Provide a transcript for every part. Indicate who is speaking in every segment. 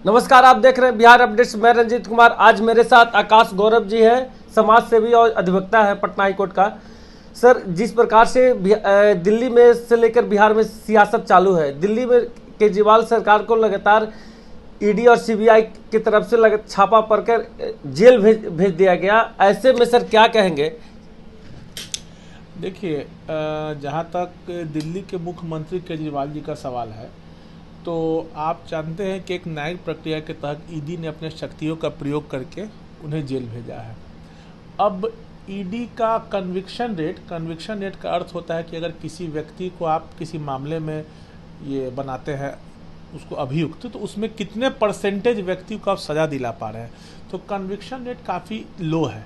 Speaker 1: नमस्कार, आप देख रहे हैं बिहार अपडेट्स। मैं रंजीत कुमार। आज मेरे साथ आकाश गौरव जी हैं, समाज सेवी और अधिवक्ता है पटना हाईकोर्ट का। सर, जिस प्रकार से दिल्ली में से लेकर बिहार में सियासत चालू है, दिल्ली में केजरीवाल सरकार को लगातार ईडी और सीबीआई की तरफ से छापा पड़कर जेल भेज दिया गया। ऐसे में सर क्या कहेंगे?
Speaker 2: देखिए, जहाँ तक दिल्ली के मुख्यमंत्री केजरीवाल जी का सवाल है, तो आप जानते हैं कि एक न्यायिक प्रक्रिया के तहत ईडी ने अपने शक्तियों का प्रयोग करके उन्हें जेल भेजा है। अब ईडी का कन्विक्शन रेट का अर्थ होता है कि अगर किसी व्यक्ति को आप किसी मामले में ये बनाते हैं उसको अभियुक्त, तो उसमें कितने परसेंटेज व्यक्ति को आप सज़ा दिला पा रहे हैं। तो कन्विक्शन रेट काफ़ी लो है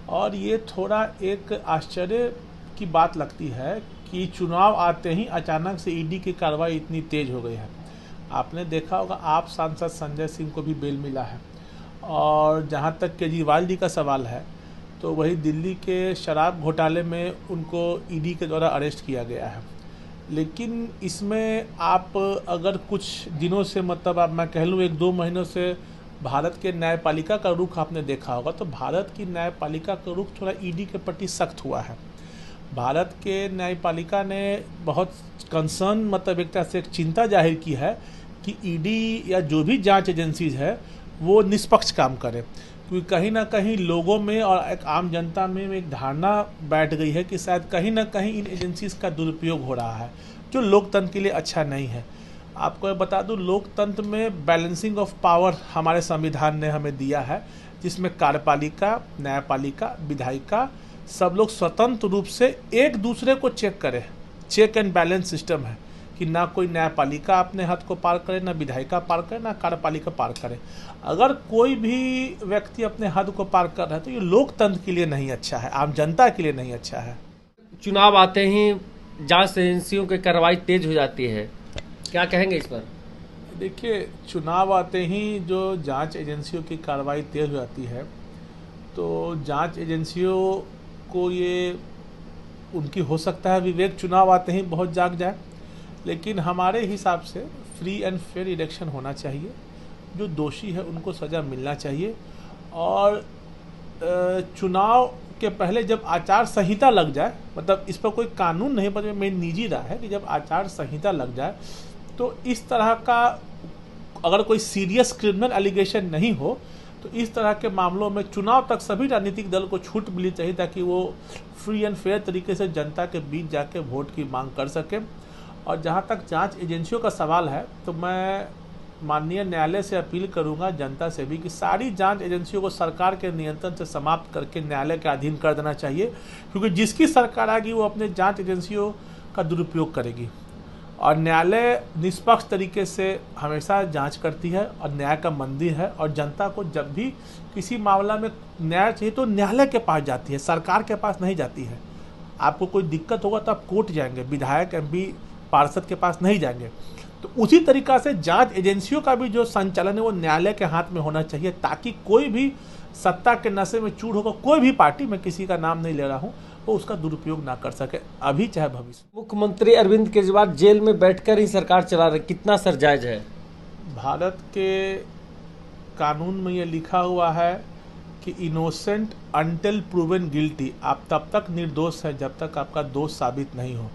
Speaker 2: और ये थोड़ा एक आश्चर्य की बात लगती है कि चुनाव आते ही अचानक से ईडी की कार्रवाई इतनी तेज़ हो गई है। आपने देखा होगा, आप सांसद संजय सिंह को भी बेल मिला है। और जहाँ तक केजरीवाल जी का सवाल है, तो वही दिल्ली के शराब घोटाले में उनको ईडी के द्वारा अरेस्ट किया गया है। लेकिन इसमें आप अगर कुछ दिनों से, मतलब आप मैं कह लूँ 1-2 महीनों से भारत के न्यायपालिका का रुख आपने देखा होगा, तो भारत की न्यायपालिका का रुख थोड़ा ईडी के प्रति सख्त हुआ है। भारत के न्यायपालिका ने बहुत कंसर्न, मतलब एक तरह से एक चिंता जाहिर की है कि ईडी या जो भी जांच एजेंसीज है वो निष्पक्ष काम करे, क्योंकि कहीं ना कहीं लोगों में और एक आम जनता में एक धारणा बैठ गई है कि शायद कहीं ना कहीं इन एजेंसीज का दुरुपयोग हो रहा है, जो लोकतंत्र के लिए अच्छा नहीं है। आपको बता दूं, लोकतंत्र में बैलेंसिंग ऑफ पावर हमारे संविधान ने हमें दिया है, जिसमें कार्यपालिका, न्यायपालिका, विधायिका सब लोग स्वतंत्र रूप से एक दूसरे को चेक करें। चेक एंड बैलेंस सिस्टम है कि ना कोई न्यायपालिका अपने हद को पार करे, ना विधायिका पार करे, ना कार्यपालिका पार करे। अगर कोई भी व्यक्ति अपने हद को पार कर रहा है तो ये लोकतंत्र के लिए नहीं अच्छा है, आम जनता के लिए नहीं अच्छा है।
Speaker 1: चुनाव आते ही जांच एजेंसियों की कार्रवाई तेज हो जाती है, क्या कहेंगे इस पर?
Speaker 2: देखिए, चुनाव आते ही जो जांच एजेंसियों की कार्रवाई तेज हो जाती है, तो जांच एजेंसियों को ये उनकी हो सकता है विवेक चुनाव आते ही बहुत जाग जाए, लेकिन हमारे हिसाब से फ्री एंड फेयर इलेक्शन होना चाहिए। जो दोषी है उनको सज़ा मिलना चाहिए। और चुनाव के पहले जब आचार संहिता लग जाए, मतलब इस पर कोई कानून नहीं, पर मेरी निजी राय है कि जब आचार संहिता लग जाए तो इस तरह का, अगर कोई सीरियस क्रिमिनल एलिगेशन नहीं हो, तो इस तरह के मामलों में चुनाव तक सभी राजनीतिक दल को छूट मिलनी चाहिए, ताकि वो फ्री एंड फेयर तरीके से जनता के बीच जाके वोट की मांग कर सके। और जहाँ तक जांच एजेंसियों का सवाल है, तो मैं माननीय न्यायालय से अपील करूँगा, जनता से भी, कि सारी जांच एजेंसियों को सरकार के नियंत्रण से समाप्त करके न्यायालय के अधीन कर देना चाहिए, क्योंकि जिसकी सरकार आएगी वो अपने जांच एजेंसियों का दुरुपयोग करेगी। और न्यायालय निष्पक्ष तरीके से हमेशा जांच करती है और न्याय का मंदिर है, और जनता को जब भी किसी मामला में न्याय चाहिए तो न्यायालय के पास जाती है, सरकार के पास नहीं जाती है। आपको कोई दिक्कत होगा तो आप कोर्ट जाएंगे, विधायक, एमपी, पार्षद के पास नहीं जाएंगे। तो उसी तरीक़ा से जांच एजेंसियों का भी जो संचालन है वो न्यायालय के हाथ में होना चाहिए, ताकि कोई भी सत्ता के नशे में चूर होकर कोई भी पार्टी, मैं किसी का नाम नहीं ले रहा हूँ, वो उसका दुरुपयोग ना कर सके, अभी चाहे भविष्य।
Speaker 1: मुख्यमंत्री अरविंद केजरीवाल जेल में बैठकर ही सरकार चला रहे, कितना सर जायज है?
Speaker 2: भारत के कानून में ये लिखा हुआ है कि इनोसेंट अंटिल प्रूवन गिल्टी, आप तब तक निर्दोष है जब तक आपका दोष साबित नहीं हो।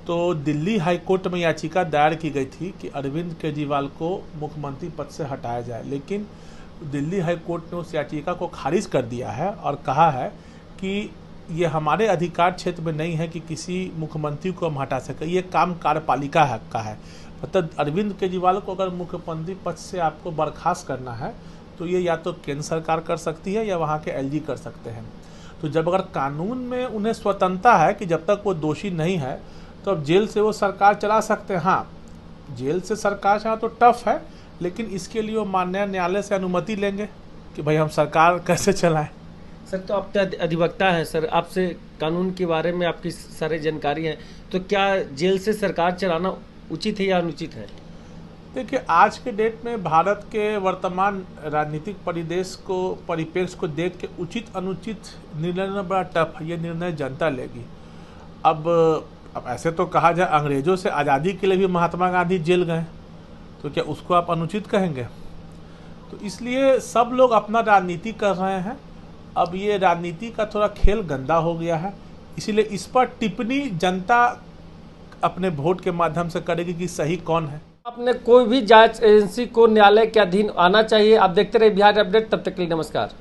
Speaker 2: तो दिल्ली हाई कोर्ट में याचिका दायर की गई थी कि अरविंद केजरीवाल को मुख्यमंत्री पद से हटाया जाए, लेकिन दिल्ली हाई कोर्ट ने उस याचिका को खारिज कर दिया है और कहा है कि ये हमारे अधिकार क्षेत्र में नहीं है कि किसी मुख्यमंत्री को हम हटा सके, ये काम कार्यपालिका का है। मतलब अरविंद केजरीवाल को अगर मुख्यमंत्री पद से आपको बर्खास्त करना है तो ये या तो केंद्र सरकार कर सकती है या वहाँ के एलजी कर सकते हैं। तो जब अगर कानून में उन्हें स्वतंत्रता है कि जब तक वो दोषी नहीं है तो अब जेल से वो सरकार चला सकते हैं। हाँ, जेल से सरकार चला तो टफ है, लेकिन इसके लिए वो माननीय न्यायालय से अनुमति लेंगे कि भाई हम सरकार कैसे चलाएं।
Speaker 1: सर, तो आप तो अधिवक्ता हैं सर, आपसे कानून के बारे में आपकी सारी जानकारी है, तो क्या जेल से सरकार चलाना उचित है या अनुचित है?
Speaker 2: देखिए, आज के डेट में भारत के वर्तमान राजनीतिक परिप्रेक्ष्य को देख के उचित अनुचित निर्णय लेना बड़ा टफ है। ये निर्णय जनता लेगी। अब ऐसे तो कहा जाए, अंग्रेजों से आज़ादी के लिए भी महात्मा गांधी जेल गए, तो क्या उसको आप अनुचित कहेंगे? तो इसलिए सब लोग अपना राजनीति कर रहे हैं। अब ये राजनीति का थोड़ा खेल गंदा हो गया है, इसीलिए इस पर टिप्पणी जनता अपने वोट के माध्यम से करेगी कि सही कौन है।
Speaker 1: आपने कोई भी जांच एजेंसी को न्यायालय के अधीन आना चाहिए। आप देखते रहे बिहार अपडेट, तब तक के लिए नमस्कार।